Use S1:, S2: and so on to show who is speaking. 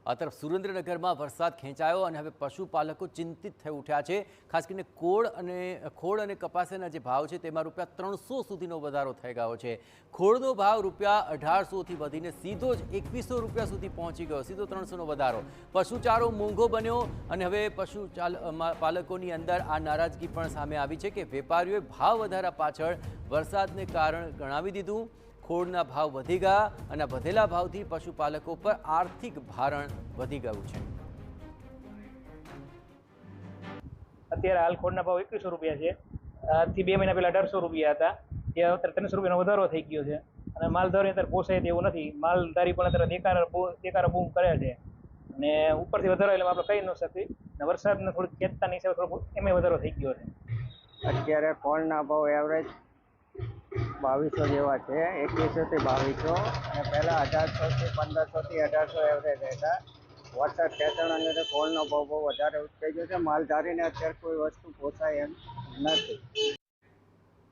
S1: આ તરફ સુરેન્દ્રનગરમાં વરસાદ ખેંચાયો અને હવે પશુપાલકો ચિંતિત થઈ ઉઠ્યા છે। ખાસ કરીને ખોળ અને કપાસના જે ભાવ છે તેમાં ₹300 સુધીનો વધારો થઈ ગયો છે। ખોળનો ભાવ ₹1800થી વધીને સીધો જ ₹2100 સુધી પહોંચી ગયો, સીધો 300નો વધારો। પશુચારો મોંઘો બન્યો અને હવે પશુપાલકોની અંદર આ નારાજગી પણ સામે આવી છે કે વેપારીઓએ ભાવ વધારા પાછળ વરસાદને કારણ ગણાવી દીધું। ખોળના ભાવ વધી ગયા અને વધેલા ભાવથી પશુપાલકો પર આર્થિક ભારણ વધી ગયું છે।
S2: અત્યારે હાલ ખોળના ભાવ ₹2100 છે। આજથી 2 મહિના પહેલા ₹1800 હતા, તે અત્યારે ₹300નો વધારો થઈ ગયો છે અને માલધારી અત્યારે પોસાય તેવું નથી। માલધારી પણ અત્યારે દેકારો બૂમ કરે છે અને ઉપરથી વધારો એટલે આપણે કહી ન શકીએ અને વરસાદને થોડીક ચેતતાની હિસાબે થોડો એમાં વધારો થઈ ગયો છે।
S3: અત્યારે ખોળના ભાવ એવરેજ 2200 જેવા છે, 2100 થી 2200 અને પહેલા 1800 થી 1500 થી 1800 એવરેજ હતા। વરસાદ ખેંચાણના લીધે ખોળનો ભાવ બહુ વધારે ઉઠાઈ ગયો છે। માલધારીને અત્યારે કોઈ વસ્તુ પોસાય એમ નથી।